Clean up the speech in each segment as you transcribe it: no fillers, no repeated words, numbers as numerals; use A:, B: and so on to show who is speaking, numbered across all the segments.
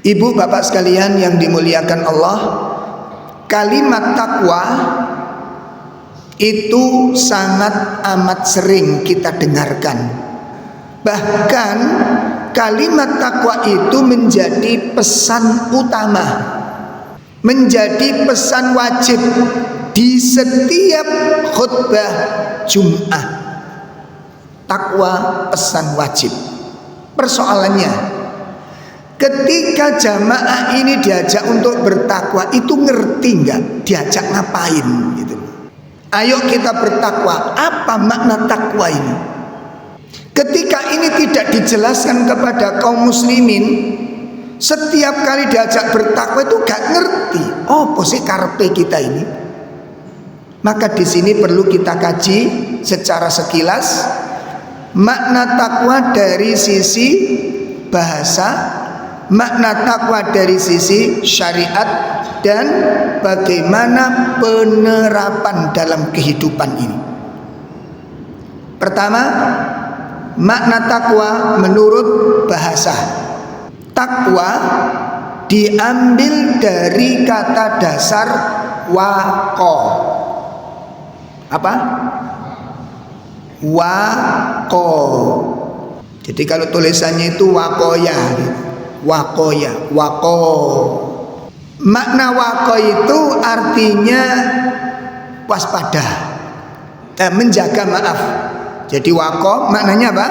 A: Ibu bapak sekalian yang dimuliakan Allah, kalimat takwa itu sangat amat sering kita dengarkan. Bahkan kalimat takwa itu menjadi pesan utama, menjadi pesan wajib di setiap khutbah Jum'ah. Takwa pesan wajib. Persoalannya, ketika jamaah ini diajak untuk bertakwa, itu ngerti nggak diajak ngapain gitu. Ayo kita bertakwa. Apa makna takwa ini? Ketika ini tidak dijelaskan kepada kaum muslimin, setiap kali diajak bertakwa itu gak ngerti. Oh, posisi karepe kita ini. Maka di sini perlu kita kaji secara sekilas makna takwa dari sisi bahasa, makna takwa dari sisi syariat, dan bagaimana penerapan dalam kehidupan ini. Pertama, makna takwa menurut bahasa. Takwa diambil dari kata dasar waqo. Apa? Waqo. Jadi kalau tulisannya itu waqoya, waqoya, waqo. Makna waqo itu artinya waspada, menjaga, maaf. Jadi waqo maknanya apa?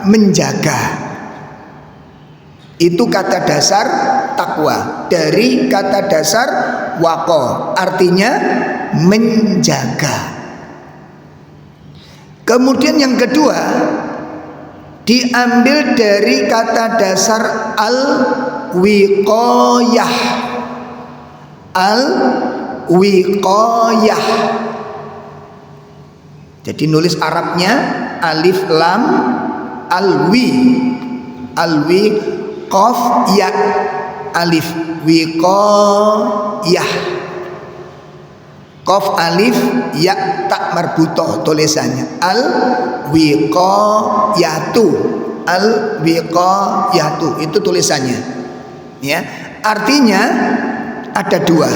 A: Menjaga. Itu kata dasar takwa, dari kata dasar waqo, artinya menjaga. Kemudian yang kedua diambil dari kata dasar al-wiqayah. Al-wiqayah. Jadi nulis Arabnya alif lam alwi, alwi qaf ya, alif wiqayah, qaf alif ya tak marbutoh tulisannya al wiqayatu, al wiqayatu itu tulisannya, ya. Artinya ada dua.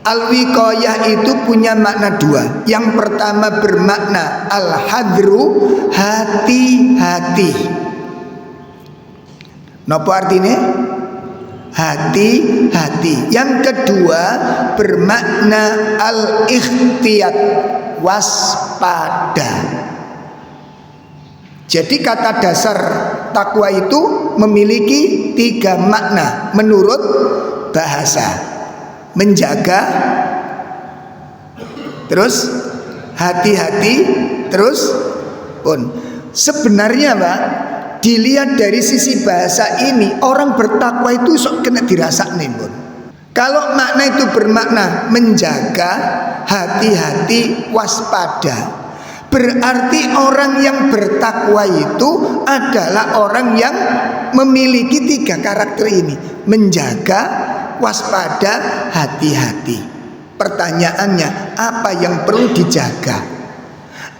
A: Al-wiqayah itu punya makna dua. Yang pertama bermakna al-hadru, hati-hati. Napa artinya? Hati-hati. Yang kedua bermakna al-ikhtiyat, waspada. Jadi kata dasar takwa itu memiliki tiga makna menurut bahasa. Menjaga, terus hati-hati, terus pun. Sebenarnya Pak, dilihat dari sisi bahasa ini, orang bertakwa itu sok kena dirasakne pun. Kalau makna itu bermakna menjaga, hati-hati, waspada, berarti orang yang bertakwa itu adalah orang yang memiliki tiga karakter ini: menjaga, waspada, hati-hati. Pertanyaannya, apa yang perlu dijaga?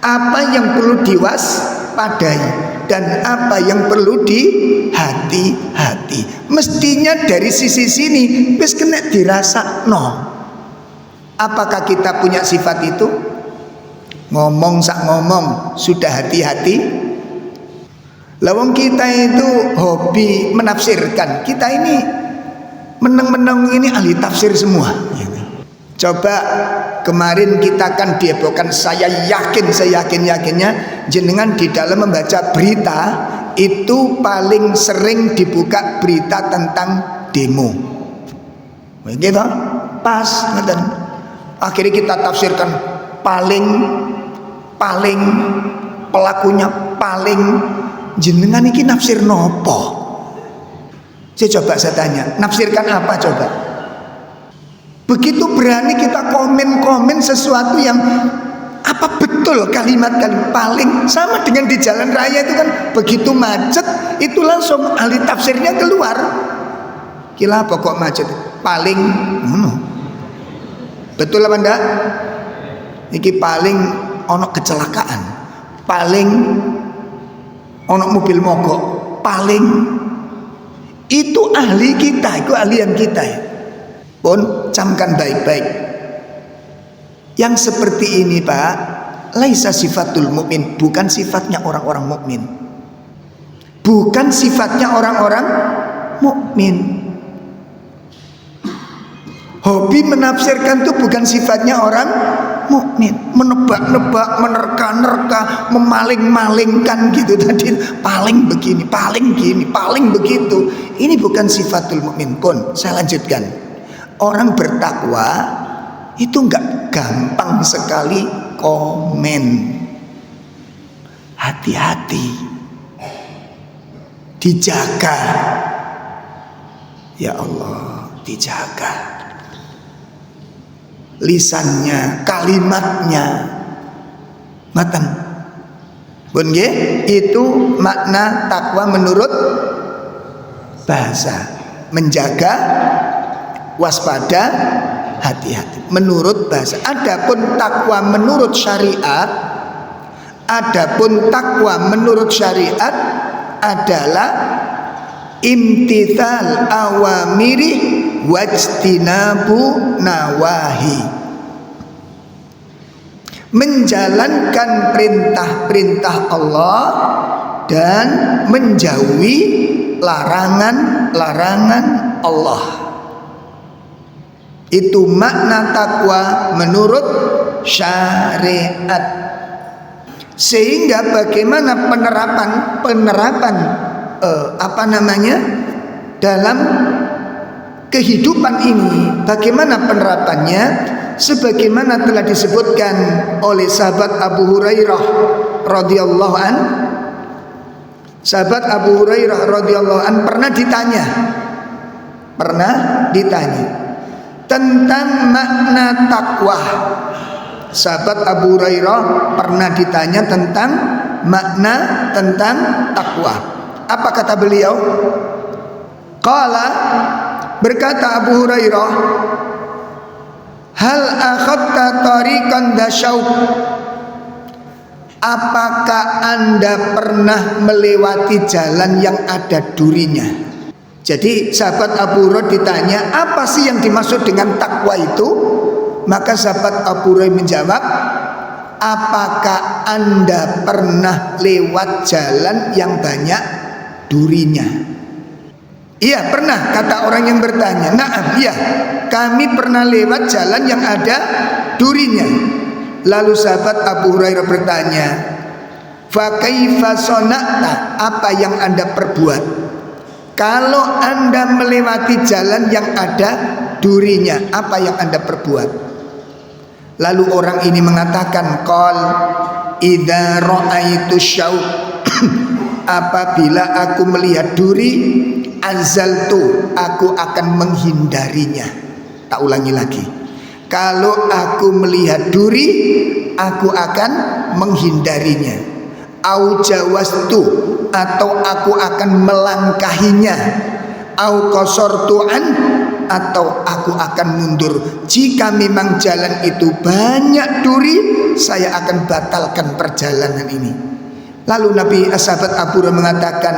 A: Apa yang perlu diwaspadai? Dan apa yang perlu dihati-hati? Mestinya dari sisi sini wis kena dirasakno. Apakah kita punya sifat itu? Ngomong sak ngomong sudah hati-hati. Lawang kita itu hobi menafsirkan. Kita ini meneng-meneng ini ahli tafsir semua. Coba kemarin kita kan dihebohkan, saya yakinnya jenengan di dalam membaca berita itu paling sering dibuka berita tentang demo. Begitu? Pas, ngeten. Akhirnya kita tafsirkan paling pelakunya paling, jenengan iki nafsir nopo? Saya tanya, nafsirkan apa coba? Begitu berani kita komen sesuatu yang apa betul kalimat-kalimat paling, sama dengan di jalan raya itu kan begitu macet itu langsung ahli tafsirnya keluar. Kila pokok macet paling betul apa enggak? Iki paling ono kecelakaan, paling ono mobil mogok, paling. Itu ahli kita, itu ahlian kita ya. Pun camkan baik-baik. Yang seperti ini Pak, laisa sifatul mukmin, bukan sifatnya orang-orang mukmin. Bukan sifatnya orang-orang mukmin. Hobi menafsirkan itu bukan sifatnya orang mukmin. Menebak-nebak, menerka-nerka, memaling-malingkan gitu tadi, paling begini, paling gini, paling begitu. Ini bukan sifatul mukmin. Pun saya lanjutkan. Orang bertakwa itu enggak gampang sekali komen. Hati-hati, dijaga. Ya Allah, dijaga lisannya, kalimatnya. Ngaten. Pun nggih, itu makna takwa menurut bahasa. Menjaga, waspada, hati-hati. Menurut bahasa. Adapun takwa menurut syariat, adalah imtithal awamiri wajtinabu nawahi. Menjalankan perintah-perintah Allah dan menjauhi larangan-larangan Allah. Itu makna takwa menurut syariat. Sehingga bagaimana penerapan dalam kehidupan ini, bagaimana penerapannya, sebagaimana telah disebutkan oleh sahabat Abu Hurairah radhiyallahu an. Sahabat Abu Hurairah radhiyallahu an pernah ditanya tentang makna takwa. Sahabat Abu Hurairah pernah ditanya tentang takwa. Apa kata beliau? Qala, berkata Abu Hurairah, hal akhadta tariqan dasyauq, apakah Anda pernah melewati jalan yang ada durinya? Jadi sahabat Abu Hurairah ditanya, apa sih yang dimaksud dengan takwa itu? Maka sahabat Abu Hurairah menjawab, apakah Anda pernah lewat jalan yang banyak durinya? Iya pernah, kata orang yang bertanya. Naam, iya, kami pernah lewat jalan yang ada durinya. Lalu sahabat Abu Hurairah bertanya, fa kaifa sana'ta, apa yang Anda perbuat kalau Anda melewati jalan yang ada durinya? Apa yang Anda perbuat? Lalu orang ini mengatakan, qal idza ra'aitu syauq, apabila aku melihat duri, azaltu, aku akan menghindarinya. Tak ulangi lagi. Kalau aku melihat duri, aku akan menghindarinya. Au jawastu, atau aku akan melangkahinya. Au qasortu an, atau aku akan mundur. Jika memang jalan itu banyak duri, saya akan batalkan perjalanan ini. Lalu Nabi sahabat Abu Hurairah mengatakan,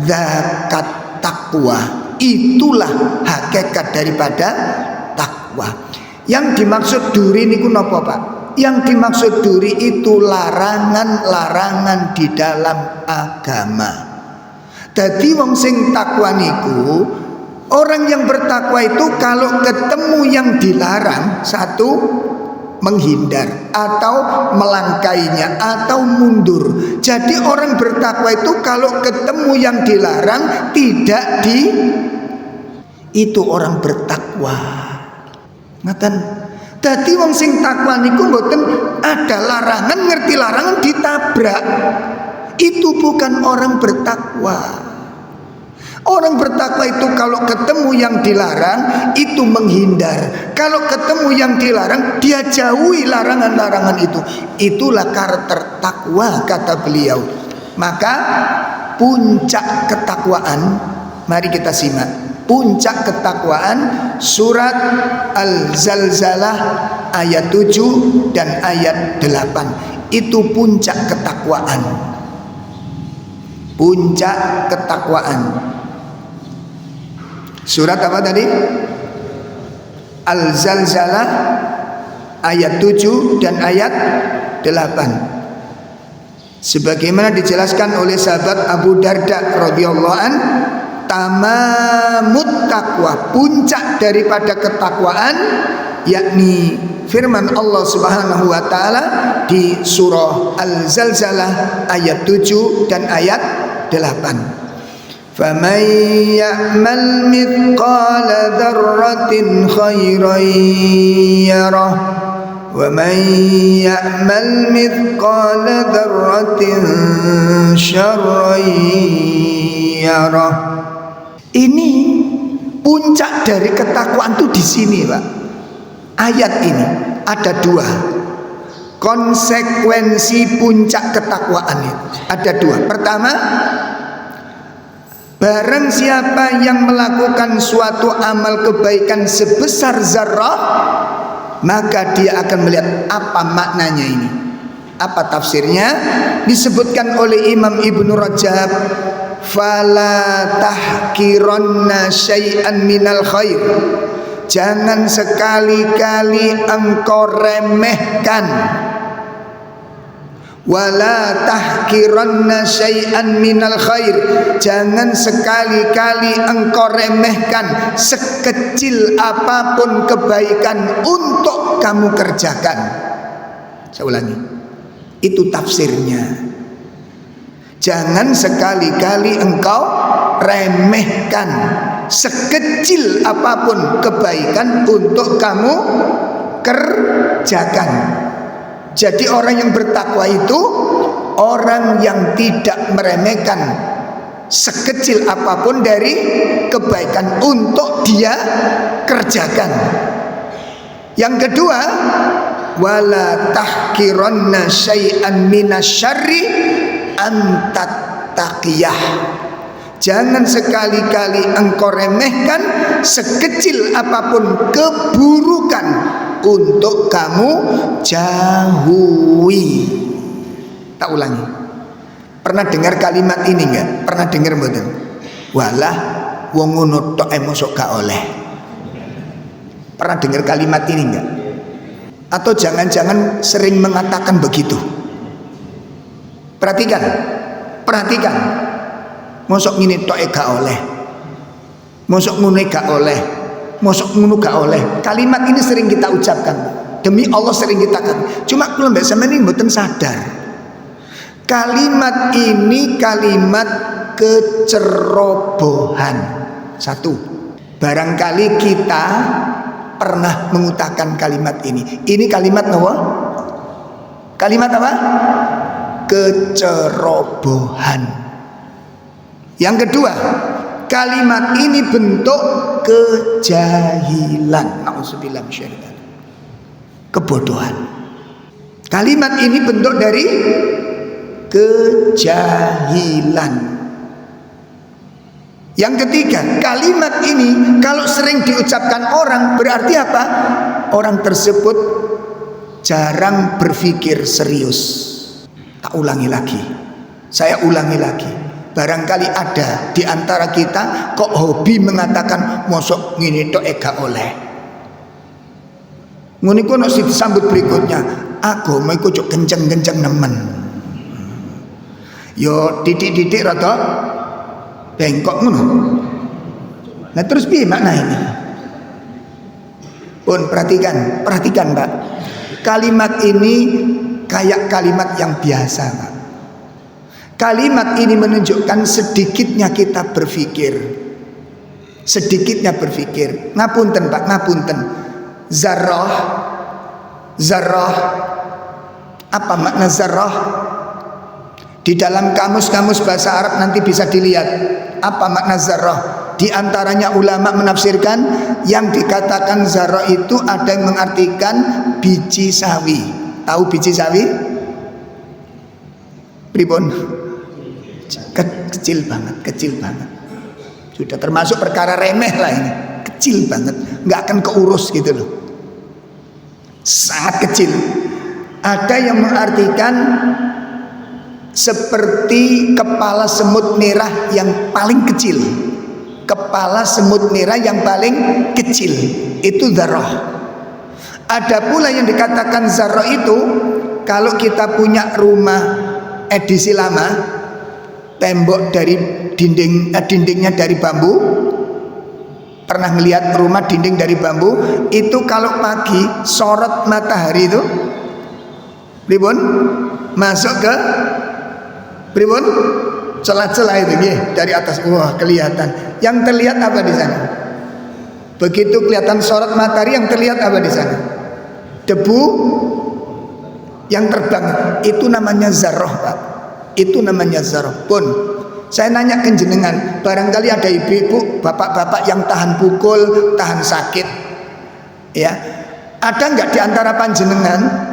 A: zakat takwa, itulah hakikat daripada takwa. Yang dimaksud duri niku napa Pak? Yang dimaksud duri itu larangan-larangan di dalam agama. Jadi wong sing takwa niku, orang yang bertakwa itu kalau ketemu yang dilarang, satu menghindar atau melangkainya atau mundur. Jadi orang bertakwa itu kalau ketemu yang dilarang tidak itu orang bertakwa. Ngaten. Dadi wong sing takwa niku mboten ada larangan, ngerti larangan ditabrak. Itu bukan orang bertakwa. Orang bertakwa itu kalau ketemu yang dilarang itu menghindar. Kalau ketemu yang dilarang dia jauhi larangan-larangan itu. Itulah karakter takwa kata beliau. Maka puncak ketakwaan, mari kita simak. Puncak ketakwaan surat Al-Zalzalah ayat 7 dan ayat 8. Itu puncak ketakwaan. Puncak ketakwaan. Surat apa tadi? Al-Zalzalah ayat 7 dan ayat 8. Sebagaimana dijelaskan oleh sahabat Abu Darda radhiyallahu an, tamamut taqwa, puncak daripada ketakwaan, yakni firman Allah Subhanahu wa taala di surah Al-Zalzalah ayat 7 dan ayat 8. فَمَنْ يَعْمَلْ مِثْقَالَ ذَرَّةٍ خَيْرًا يَرَهُ وَمَنْ يَعْمَلْ مِثْقَالَ ذَرَّةٍ شَرًّا يَرَهُ. Ini puncak dari ketakwaan itu di sini, Pak. Ayat ini ada 2 konsekuensi puncak ketakwaan itu. Ada 2. Pertama, barang siapa yang melakukan suatu amal kebaikan sebesar zarrah, maka dia akan melihat apa maknanya ini, apa tafsirnya. Disebutkan oleh Imam Ibnu Rajab, fala tahkiranna syai'an minal khair, jangan sekali-kali engkau remehkan, wala tahkiranna syai'an minal khair, jangan sekali-kali engkau remehkan sekecil apapun kebaikan untuk kamu kerjakan. Saya ulangi, itu tafsirnya. Jangan sekali-kali engkau remehkan sekecil apapun kebaikan untuk kamu kerjakan. Jadi orang yang bertakwa itu orang yang tidak meremehkan sekecil apapun dari kebaikan untuk dia kerjakan. Yang kedua, wala tahkiranna syai'an minasyarri antat taqiyah, jangan sekali-kali engkau remehkan sekecil apapun keburukan untuk kamu jauhi. Tak ulangi. Pernah dengar kalimat ini enggak? Pernah dengar mboten? Walah wong ngono tok mosok gak oleh. Pernah dengar kalimat ini enggak? Atau jangan-jangan sering mengatakan begitu? Perhatikan. Perhatikan. Mosok ngene tok gak oleh. Mosok ngono gak oleh. Mosok ngono gak oleh. Kalimat ini sering kita ucapkan. Demi Allah sering kita kan. Cuma kula mbek sampeyan iki mboten sadar. Kalimat ini kalimat kecerobohan. Satu, barangkali kita pernah mengutarakan kalimat ini. Ini kalimat apa? Kalimat apa? Kecerobohan. Yang kedua, kalimat ini bentuk kejahilan. Nauzubillah minasyaitonir rajim. Kebodohan. Kalimat ini bentuk dari kejahilan. Yang ketiga, kalimat ini kalau sering diucapkan orang berarti apa? Orang tersebut jarang berpikir serius. Tak ulangi lagi. Saya ulangi lagi. Barangkali ada di antara kita kok hobi mengatakan mosok ngene tok gak oleh. Ngono iku nek disambut berikutnya, agama iku cuk kenceng-kenceng nemen. Yo titik-titik rada bengkok ngono. Nah terus piye makna ini? Pun perhatikan Pak. Kalimat ini kayak kalimat yang biasa, Pak. Kalimat ini menunjukkan sedikitnya kita berpikir. Sedikitnya berpikir. Ngapunten Pak, ngapunten. Zarrah. Apa makna zarrah? Di dalam kamus-kamus bahasa Arab nanti bisa dilihat apa makna zarrah. Di antaranya ulama menafsirkan yang dikatakan zarrah itu ada yang mengartikan biji sawi. Tahu biji sawi? Pripun? Kecil banget. Sudah termasuk perkara remeh lah ini. Kecil banget, nggak akan keurus gitu loh. Sangat kecil. Ada yang mengartikan seperti kepala semut merah yang paling kecil. kepala semut nira yang paling kecil, itu dzarrah. Ada pula yang dikatakan zarrah itu kalau kita punya rumah edisi lama, tembok dari dindingnya dari bambu. Pernah ngelihat rumah dinding dari bambu itu kalau pagi sorot matahari itu pripun? Masuk ke pripun? Celah-celah itu dari atas, wah kelihatan. Yang terlihat apa di sana? Begitu kelihatan sorot matahari, yang terlihat apa di sana? Debu yang terbang. Itu namanya zarrah, Pak. Itu namanya zarrah. Pun saya nanya ke jenengan, barangkali ada ibu-ibu, bapak-bapak yang tahan pukul, tahan sakit, ya, ada nggak di antara panjenengan?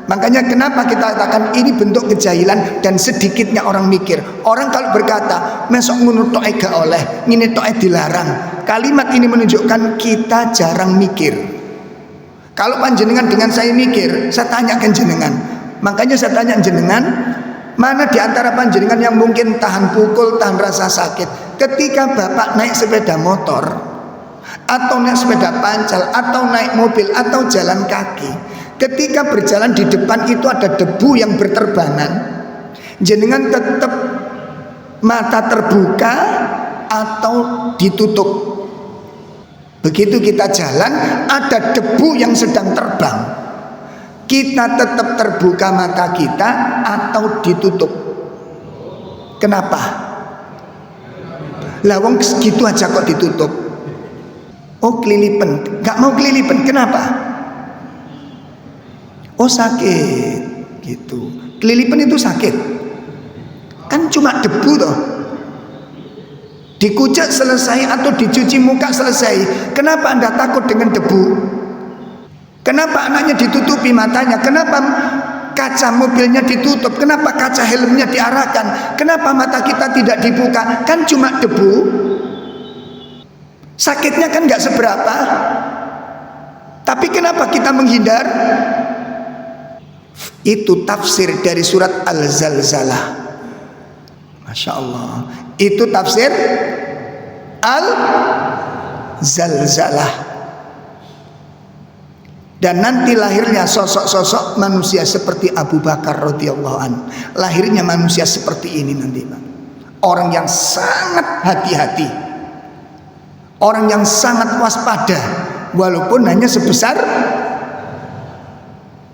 A: Makanya kenapa kita katakan ini bentuk kejahilan dan sedikitnya orang mikir. Orang kalau berkata mesok ngono tok gak oleh, ngene tok dilarang. Kalimat ini menunjukkan kita jarang mikir. Kalau panjenengan dengan saya mikir, saya tanyakan jenengan. Makanya saya tanya jenengan, mana di antara panjenengan yang mungkin tahan pukul, tahan rasa sakit ketika bapak naik sepeda motor atau naik sepeda pancal atau naik mobil atau jalan kaki, ketika berjalan di depan itu ada debu yang berterbangan, jenengan tetap mata terbuka atau ditutup? Begitu kita jalan ada debu yang sedang terbang, kita tetap terbuka mata kita atau ditutup? Kenapa? Lawang segitu aja kok ditutup. Oh kelilipan, gak mau kelilipan, kenapa? Oh sakit gitu. Kelilipan itu sakit, kan cuma debu toh. Dikucek selesai atau dicuci muka selesai, kenapa Anda takut dengan debu? Kenapa anaknya ditutupi matanya? Kenapa kaca mobilnya ditutup? Kenapa kaca helmnya diarahkan? Kenapa mata kita tidak dibuka? Kan cuma debu. Sakitnya kan gak seberapa. Tapi kenapa kita menghindar? Itu tafsir dari surat Al-Zalzalah. Masya Allah. Itu tafsir Al-Zalzalah. Dan nanti lahirnya sosok-sosok manusia seperti Abu Bakar radhiyallahu an. Lahirnya manusia seperti ini nanti, Pak. Orang yang sangat hati-hati, orang yang sangat waspada, walaupun hanya sebesar.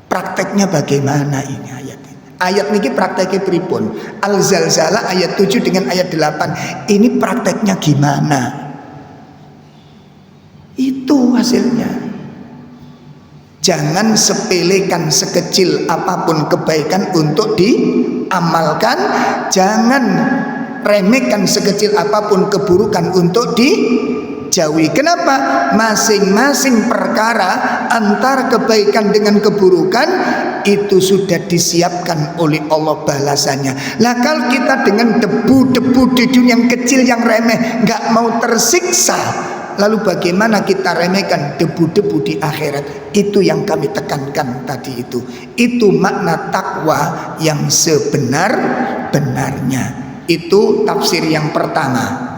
A: Prakteknya bagaimana ini ayat ini? Ayat ini prakteknya pripun? Al-Zalzalah ayat 7 dengan ayat 8. Ini prakteknya gimana? Itu hasilnya. Jangan sepelekan sekecil apapun kebaikan untuk diamalkan. Jangan remehkan sekecil apapun keburukan untuk dijauhi. Kenapa? Masing-masing perkara antara kebaikan dengan keburukan itu sudah disiapkan oleh Allah balasannya. Lah kalau kita dengan debu-debu di dunia yang kecil yang remeh gak mau tersiksa, lalu bagaimana kita remehkan debu-debu di akhirat? Itu yang kami tekankan tadi itu. Itu makna takwa yang sebenar-benarnya. Itu tafsir yang pertama.